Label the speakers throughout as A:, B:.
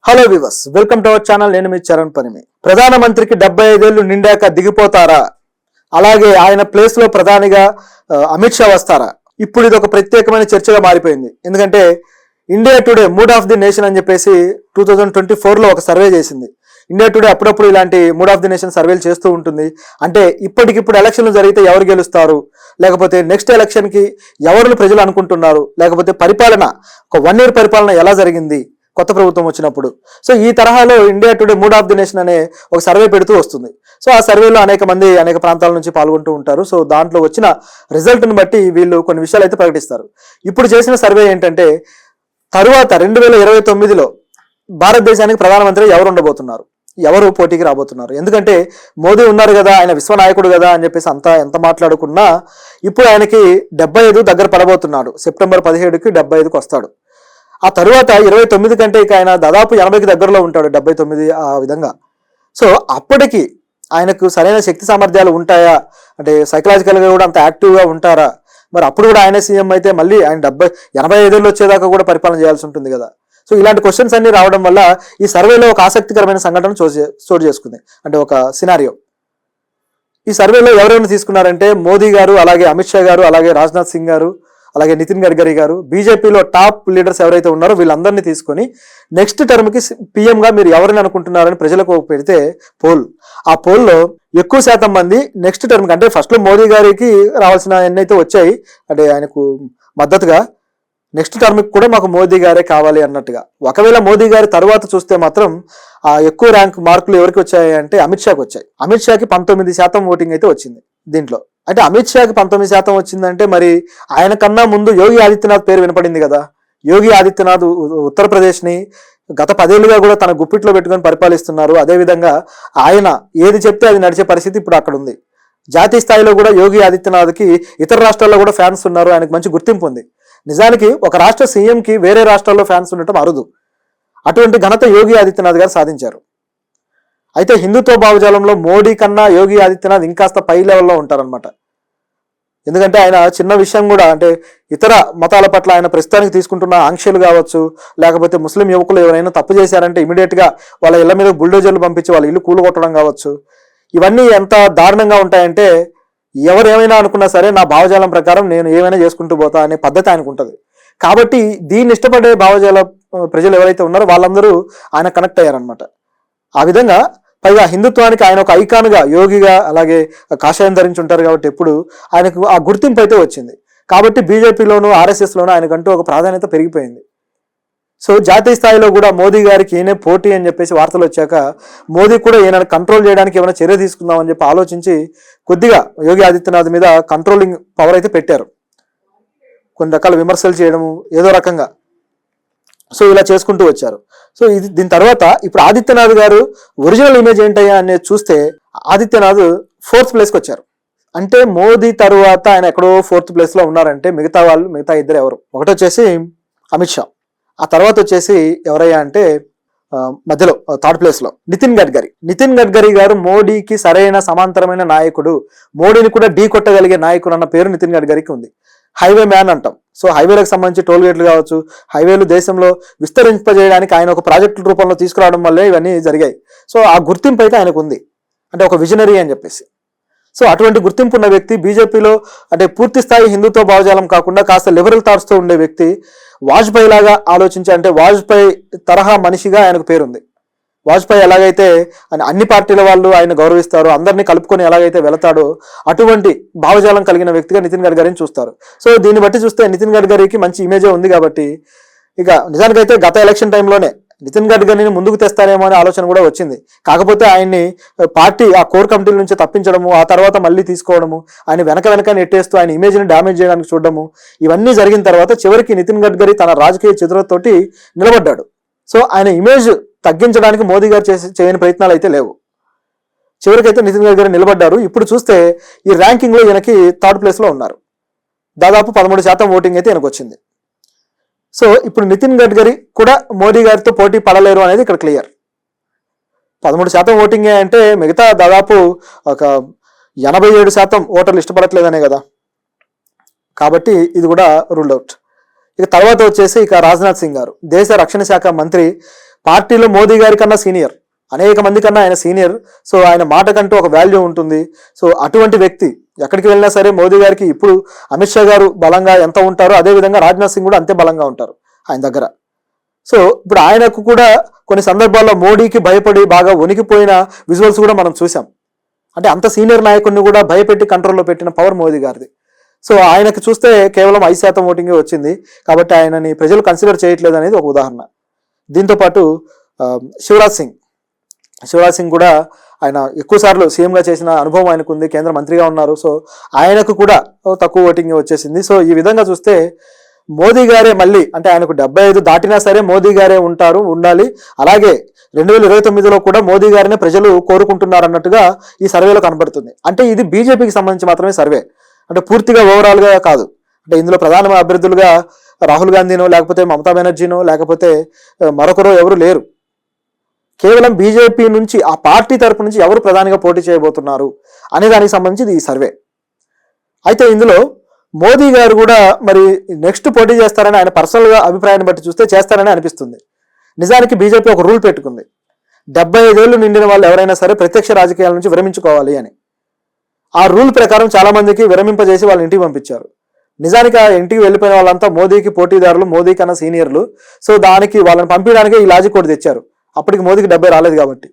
A: Hello viewers, welcome to our channel. నేను మీ చరణ్ పరిమి. ప్రధానమంత్రికి 75 ఏళ్లు నిండాక దిగిపోతారా, అలాగే ఆయన ప్లేస్ లో ప్రధానిగా అమిత్ షా వస్తారా? ఇప్పుడు ఇది ఒక ప్రత్యేకమైన చర్చగా మారిపోయింది. ఎందుకంటే India today mood of the nation అని చెప్పేసి 2024లో ఒక సర్వే చేసింది. ఇండియా టుడే అప్పుడప్పుడు ఇలాంటి మూడ్ ఆఫ్ ది నేషన్ సర్వేలు చేస్తూ ఉంటుంది. అంటే ఇప్పటికిప్పుడు ఎలక్షన్లు జరిగితే ఎవరు గెలుస్తారు, లేకపోతే నెక్స్ట్ ఎలక్షన్ కి ఎవరు ప్రజలు అనుకుంటున్నారు, లేకపోతే పరిపాలన ఒక 1 year పరిపాలన ఎలా జరిగింది కొత్త ప్రభుత్వం వచ్చినప్పుడు. సో ఈ తరహాలో India today mood of the nation అనే ఒక సర్వే పెడుతూ వస్తుంది. సో ఆ సర్వేలో అనేక మంది అనేక ప్రాంతాల నుంచి పాల్గొంటూ ఉంటారు. సో దాంట్లో వచ్చిన రిజల్ట్ని బట్టి వీళ్ళు కొన్ని విషయాలు అయితే ప్రకటిస్తారు. ఇప్పుడు చేసిన సర్వే ఏంటంటే, తరువాత 2029లో భారతదేశానికి ప్రధానమంత్రి ఎవరు ఉండబోతున్నారు, ఎవరు పోటీకి రాబోతున్నారు. ఎందుకంటే మోదీ ఉన్నారు కదా, ఆయన విశ్వనాయకుడు కదా అని చెప్పేసి అంతా ఎంత మాట్లాడుకున్నా ఇప్పుడు ఆయనకి 75 దగ్గర పడబోతున్నాడు. సెప్టెంబర్ 17కి 75కి వస్తాడు. ఆ తరువాత 29 కంటే ఇక ఆయన దాదాపు 80కి దగ్గరలో ఉంటాడు, 79 ఆ విధంగా. సో అప్పటికి ఆయనకు సరైన శక్తి సామర్థ్యాలు ఉంటాయా, అంటే సైకలాజికల్గా కూడా అంత యాక్టివ్గా ఉంటారా? మరి అప్పుడు కూడా ఆయన సీఎం అయితే మళ్ళీ ఆయన 85 ఏళ్ళు వచ్చేదాకా కూడా పరిపాలన చేయాల్సి ఉంటుంది కదా. సో ఇలాంటి క్వశ్చన్స్ అన్ని రావడం వల్ల ఈ సర్వేలో ఒక ఆసక్తికరమైన సంఘటన చోటు చేసుకుంది. అంటే ఒక సినారియో. ఈ సర్వేలో ఎవరెవరిని తీసుకున్నారంటే మోదీ గారు, అలాగే అమిత్ షా గారు, అలాగే రాజ్నాథ్ సింగ్ గారు, అలాగే నితిన్ గడ్కరీ గారు, బీజేపీలో టాప్ లీడర్స్ ఎవరైతే ఉన్నారో వీళ్ళందరినీ తీసుకొని నెక్స్ట్ టర్మ్కి పీఎంగా మీరు ఎవరిని అనుకుంటున్నారని ప్రజలకు పెడితే పోల్, ఆ పోల్లో ఎక్కువ శాతం మంది నెక్స్ట్ టర్మ్కి, అంటే ఫస్ట్లో మోదీ గారికి రావాల్సిన ఎన్నైతే వచ్చాయి, అంటే ఆయనకు మద్దతుగా నెక్స్ట్ టర్మ్కి కూడా మాకు మోదీ గారే కావాలి అన్నట్టుగా. ఒకవేళ మోదీ గారి తర్వాత చూస్తే మాత్రం ఆ ఎక్కువ ర్యాంక్ మార్కులు ఎవరికి వచ్చాయి అంటే అమిత్ షాకి వచ్చాయి. అమిత్ షాకి 19% ఓటింగ్ అయితే వచ్చింది దీంట్లో. అంటే అమిత్ షాకి 19% వచ్చిందంటే మరి ఆయన కన్నా ముందు యోగి ఆదిత్యనాథ్ పేరు వినపడింది కదా. యోగి ఆదిత్యనాథ్ ఉత్తరప్రదేశ్ని గత 10 ఏళ్లుగా కూడా తన గుప్పిట్లో పెట్టుకొని పరిపాలిస్తున్నారు. అదేవిధంగా ఆయన ఏది చెప్తే అది నడిచే పరిస్థితి ఇప్పుడు అక్కడ ఉంది. జాతీయ స్థాయిలో కూడా యోగి ఆదిత్యనాథ్కి ఇతర రాష్ట్రాల్లో కూడా ఫ్యాన్స్ ఉన్నారు, ఆయనకు మంచి గుర్తింపు ఉంది. నిజానికి ఒక రాష్ట్ర సీఎంకి వేరే రాష్ట్రాల్లో ఫ్యాన్స్ ఉండటం అరుదు. అటువంటి ఘనత యోగి ఆదిత్యనాథ్ గారు సాధించారు. అయితే హిందుత్వ భావజాలంలో మోడీ కన్నా యోగి ఆదిత్యనాథ్ ఇంకాస్త పై లెవెల్లో ఉంటారనమాట. ఎందుకంటే ఆయన చిన్న విషయం కూడా, అంటే ఇతర మతాల పట్ల ఆయన ప్రస్తుతానికి తీసుకుంటున్న ఆంక్షలు కావచ్చు, లేకపోతే ముస్లిం యువకులు ఎవరైనా తప్పు చేశారంటే ఇమీడియట్గా వాళ్ళ ఇళ్ల మీద బుల్డోజర్లు పంపించి వాళ్ళ ఇల్లు కూలగొట్టడం కావచ్చు, ఇవన్నీ ఎంత దారుణంగా ఉంటాయంటే ఎవరు ఏమైనా అనుకున్నా సరే నా భావజాలం ప్రకారం నేను ఏమైనా చేసుకుంటూ పోతా అనే పద్ధతి ఆయనకు ఉంటుంది. కాబట్టి దీన్ని ఇష్టపడే భావజాల ప్రజలు ఎవరైతే ఉన్నారో వాళ్ళందరూ ఆయన కనెక్ట్ అయ్యారనమాట. ఆ విధంగా పైగా హిందుత్వానికి ఆయన ఒక ఐకాన్గా, యోగిగా, అలాగే కాషాయం ధరించి ఉంటారు కాబట్టి ఎప్పుడు ఆయనకు ఆ గుర్తింపు అయితే వచ్చింది. కాబట్టి బీజేపీలోను ఆర్ఎస్ఎస్లోనూ ఆయనకంటూ ఒక ప్రాధాన్యత పెరిగిపోయింది. సో జాతీయ స్థాయిలో కూడా మోదీ గారికి ఈయనే పోటీ అని చెప్పేసి వార్తలు వచ్చాక మోదీ కూడా ఈయన కంట్రోల్ చేయడానికి ఏమైనా చర్య తీసుకుందామని చెప్పి ఆలోచించి కొద్దిగా యోగి ఆదిత్యనాథ్ మీద కంట్రోలింగ్ పవర్ అయితే పెట్టారు. కొన్ని రకాల విమర్శలు చేయడము ఏదో రకంగా. సో ఇలా చేసుకుంటూ వచ్చారు. సో దీని తర్వాత ఇప్పుడు ఆదిత్యనాథ్ గారు ఒరిజినల్ ఇమేజ్ ఏంటయ్యా అనేది చూస్తే ఆదిత్యనాథ్ 4th ప్లేస్కి వచ్చారు. అంటే మోదీ తరువాత ఆయన ఎక్కడో 4th ప్లేస్లో ఉన్నారంటే మిగతా ఇద్దరు ఎవరు? ఒకటి వచ్చేసి అమిత్ షా, ఆ తర్వాత వచ్చేసి ఎవరయ్యా అంటే మధ్యలో 3rd ప్లేస్లో నితిన్ గడ్కరీ గారు మోడీకి సరైన సమాంతరమైన నాయకుడు, మోడీని కూడా ఢీ కొట్టగలిగే నాయకుడు అన్న పేరు నితిన్ గడ్కరీకి ఉంది. హైవే మ్యాన్ అంటాం. సో హైవేలకు సంబంధించి టోల్ గేట్లు కావచ్చు, హైవేలు దేశంలో విస్తరింపజేయడానికి ఆయన ఒక ప్రాజెక్టుల రూపంలో తీసుకురావడం వల్లే ఇవన్నీ జరిగాయి. సో ఆ గుర్తింపు అయితే ఆయనకు ఉంది, అంటే ఒక విజనరీ అని చెప్పేసి. సో అటువంటి గుర్తింపు ఉన్న వ్యక్తి బీజేపీలో, అంటే పూర్తి స్థాయి హిందుత్వ భావజాలం కాకుండా కాస్త లిబరల్ థాట్స్తో ఉండే వ్యక్తి, వాజ్పేయి లాగా ఆలోచించి, అంటే వాజ్పేయి తరహా మనిషిగా ఆయనకు పేరుంది. వాజ్పేయి ఎలాగైతే అన్ని పార్టీల వాళ్ళు ఆయన గౌరవిస్తారో, అందరినీ కలుపుకొని ఎలాగైతే వెళతాడో అటువంటి భావజాలం కలిగిన వ్యక్తిగా నితిన్ గడ్కరీని చూస్తారు. సో దీన్ని బట్టి చూస్తే నితిన్ గడ్కరీకి మంచి ఇమేజే ఉంది. కాబట్టి ఇక నిజానికైతే గత ఎలక్షన్ టైంలోనే నితిన్ గడ్కరీని ముందుకు తెస్తారేమో అనే ఆలోచన కూడా వచ్చింది. కాకపోతే ఆయన్ని పార్టీ ఆ కోర్ కమిటీల నుంచి తప్పించడము, ఆ తర్వాత మళ్ళీ తీసుకోవడము, ఆయన వెనక నెట్టేస్తూ ఆయన ఇమేజ్ని డ్యామేజ్ చేయడానికి చూడడము, ఇవన్నీ జరిగిన తర్వాత చివరికి నితిన్ గడ్కరీ తన రాజకీయ చిత్రతోటి నిలబడ్డాడు. సో ఆయన ఇమేజ్ తగ్గించడానికి మోదీ గారు చేయని ప్రయత్నాలు అయితే లేవు. చివరికైతే నితిన్ గడ్కరీ నిలబడ్డారు. ఇప్పుడు చూస్తే ఈ ర్యాంకింగ్లో ఈయనకి 3rd ప్లేస్లో ఉన్నారు. దాదాపు 13% ఓటింగ్ అయితే ఈయనకు వచ్చింది. సో ఇప్పుడు నితిన్ గడ్కరీ కూడా మోదీ గారితో పోటీ పడలేరు అనేది ఇక్కడ క్లియర్. 13% ఓటింగే అంటే మిగతా దాదాపు ఒక 87% ఓటర్లు ఇష్టపడట్లేదనే కదా. కాబట్టి ఇది కూడా రూల్డ్ అవుట్. ఇక తర్వాత వచ్చేసి రాజ్నాథ్ సింగ్ గారు, దేశ రక్షణ శాఖ మంత్రి, పార్టీలో మోదీ గారి కన్నా సీనియర్, అనేక మంది కన్నా ఆయన సీనియర్. సో ఆయన మాటకంటూ ఒక వాల్యూ ఉంటుంది. సో అటువంటి వ్యక్తి ఎక్కడికి వెళ్ళినా సరే మోదీ గారికి ఇప్పుడు అమిత్ షా గారు బలంగా ఎంత ఉంటారో అదేవిధంగా రాజ్నాథ్ సింగ్ కూడా అంతే బలంగా ఉంటారు ఆయన దగ్గర. సో ఇప్పుడు ఆయనకు కూడా కొన్ని సందర్భాల్లో మోడీకి భయపడి బాగా వణికిపోయిన విజువల్స్ కూడా మనం చూసాం. అంటే అంత సీనియర్ నాయకుడిని కూడా భయపెట్టి కంట్రోల్లో పెట్టిన పవర్ మోదీ గారిది. సో ఆయనకు చూస్తే కేవలం 5% ఓటింగే వచ్చింది కాబట్టి ఆయనని ప్రజలు కన్సిడర్ చేయట్లేదు అనేది ఒక ఉదాహరణ. దీంతోపాటు శివరాజ్ సింగ్ కూడా ఆయన ఎక్కువసార్లు సీఎంగా చేసిన అనుభవం ఆయనకు ఉంది, కేంద్ర మంత్రిగా ఉన్నారు. సో ఆయనకు కూడా తక్కువ ఓటింగ్ వచ్చేసింది. సో ఈ విధంగా చూస్తే మోదీ గారే మళ్ళీ, అంటే ఆయనకు 75 దాటినా సరే మోదీ గారే ఉండాలి. అలాగే 2029లో కూడా మోదీ గారినే ప్రజలు కోరుకుంటున్నారు అన్నట్టుగా ఈ సర్వేలో కనబడుతుంది. అంటే ఇది బీజేపీకి సంబంధించి మాత్రమే సర్వే, అంటే పూర్తిగా ఓవరాల్గా కాదు. అంటే ఇందులో ప్రధాన అభ్యర్థులుగా రాహుల్ గాంధీనో లేకపోతే మమతా బెనర్జీనో లేకపోతే మరొకరో ఎవరు లేరు. కేవలం బీజేపీ నుంచి, ఆ పార్టీ తరపు నుంచి ఎవరు ప్రధానిగా పోటీ చేయబోతున్నారు అనే దానికి సంబంధించి ఈ సర్వే. అయితే ఇందులో మోదీ గారు కూడా మరి నెక్స్ట్ పోటీ చేస్తారని ఆయన పర్సనల్గా అభిప్రాయాన్ని బట్టి చూస్తే చేస్తారని అనిపిస్తుంది. నిజానికి బీజేపీ ఒక రూల్ పెట్టుకుంది, 75 ఏళ్ళు నిండిన వాళ్ళు ఎవరైనా సరే ప్రత్యక్ష రాజకీయాల నుంచి విరమించుకోవాలి అని. ఆ రూల్ ప్రకారం చాలా మందికి విరమింపజేసి వాళ్ళ ఇంటికి పంపించారు. నిజానికి ఆ ఇంటికి వెళ్ళిపోయిన వాళ్ళంతా మోదీకి పోటీదారులు, మోదీ కన్నా సీనియర్లు. సో దానికి వాళ్ళని పంపించడానికి ఈ లాజిక్ కూడా తెచ్చారు. అప్పటికి మోదీకి 70 రాలేదు కాబట్టి.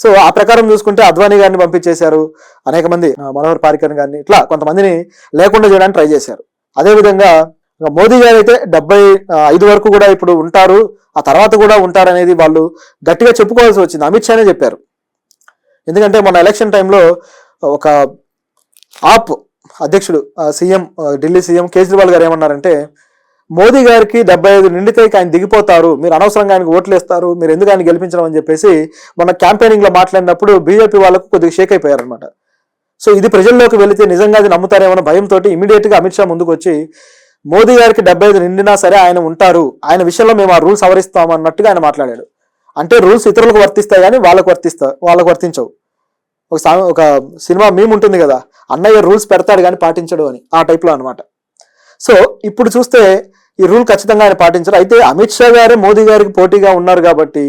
A: సో ఆ ప్రకారం చూసుకుంటే అద్వానీ గారిని పంపించేశారు, అనేక మంది మనోహర్ పారికర్ గారిని, ఇట్లా కొంతమందిని లేకుండా చేయడానికి ట్రై చేశారు. అదేవిధంగా మోదీ గారు అయితే 75 వరకు కూడా ఇప్పుడు ఉంటారు, ఆ తర్వాత కూడా ఉంటారనేది వాళ్ళు గట్టిగా చెప్పుకోవాల్సి వచ్చింది. అమిత్ షానే చెప్పారు. ఎందుకంటే మన ఎలక్షన్ టైంలో ఒక ఆప్ అధ్యక్షుడు ఢిల్లీ సీఎం కేజ్రీవాల్ గారు ఏమన్నారంటే, మోదీ గారికి 75 నిండితే ఆయన దిగిపోతారు, మీరు అనవసరంగా ఆయనకు ఓట్లు వేస్తారు, మీరు ఎందుకు ఆయన గెలిపించడం అని చెప్పేసి మన క్యాంపెయినింగ్ లో మాట్లాడినప్పుడు బీజేపీ వాళ్ళకు కొద్దిగా షేక్ అయిపోయారు అనమాట. సో ఇది ప్రజల్లోకి వెళితే నిజంగా అది నమ్ముతారేమో భయంతో ఇమీడియట్ గా అమిత్ షా ముందుకు వచ్చి మోదీ గారికి 75 నిండినా సరే ఆయన ఉంటారు, ఆయన విషయంలో మేము ఆ రూల్స్ సవరిస్తాం అన్నట్టుగా ఆయన మాట్లాడాడు. అంటే రూల్స్ ఇతరులకు వర్తిస్తాయి కానీ వాళ్ళకు వర్తించవు. ఒక సినిమా మీమ్ ఉంటుంది కదా, అన్నయ్య రూల్స్ పెడతాడు కానీ పాటించడు అని, ఆ టైప్లో అనమాట. సో ఇప్పుడు చూస్తే ఈ రూల్ ఖచ్చితంగా ఆయన పాటించరు. అయితే అమిత్ షా గారే మోదీ గారికి పోటీగా ఉన్నారు కాబట్టి,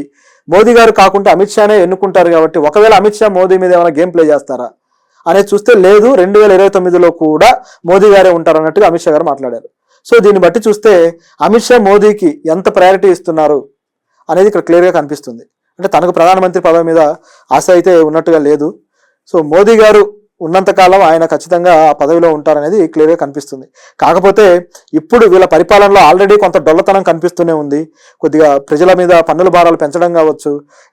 A: మోదీ గారు కాకుండా అమిత్ షానే ఎన్నుకుంటారు కాబట్టి, ఒకవేళ అమిత్ షా మోదీ మీద ఏమైనా గేమ్ ప్లే చేస్తారా అనేది చూస్తే లేదు, 2029లో కూడా మోదీ గారే ఉంటారు అన్నట్టుగా అమిత్ షా గారు మాట్లాడారు. సో దీన్ని బట్టి చూస్తే అమిత్ షా మోదీకి ఎంత ప్రయారిటీ ఇస్తున్నారు అనేది ఇక్కడ క్లియర్గా కనిపిస్తుంది. అంటే తనకు ప్రధానమంత్రి పదవి మీద ఆశ అయితే ఉన్నట్టుగా లేదు. సో మోదీ గారు ఉన్నంతకాలం ఆయన ఖచ్చితంగా ఆ పదవిలో ఉంటారనేది క్లియర్గా కనిపిస్తుంది. కాకపోతే ఇప్పుడు వీళ్ళ పరిపాలనలో ఆల్రెడీ కొంత డొల్లతనం కనిపిస్తూనే ఉంది. కొద్దిగా ప్రజల మీద పన్నుల భారాలు పెంచడం కావచ్చు,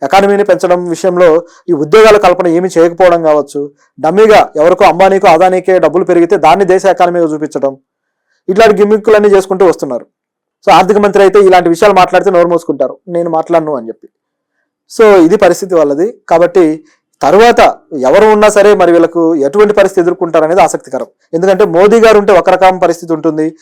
A: ఎకానమీని పెంచడం విషయంలో ఈ ఉద్యోగాల కల్పన ఏమీ చేయకపోవడం కావచ్చు, డమ్మీగా ఎవరికో అంబానీకో అదానీకే డబ్బులు పెరిగితే దాన్ని దేశ ఎకానమీగా చూపించడం, ఇట్లాంటి గిమ్మిక్కులన్నీ చేసుకుంటూ వస్తున్నారు. సో ఆర్థిక మంత్రి అయితే ఇలాంటి విషయాలు మాట్లాడితే నోరు మోసుకుంటారు, నేను మాట్లాడను అని చెప్పి. సో ఇది పరిస్థితి వాళ్ళది. కాబట్టి తరువాత ఎవరు ఉన్నా సరే మరి వీళ్ళకు ఎటువంటి పరిస్థితి ఎదుర్కొంటారనేది ఆసక్తికరం. ఎందుకంటే మోదీ గారు ఉంటే ఒక రకం పరిస్థితి ఉంటుంది,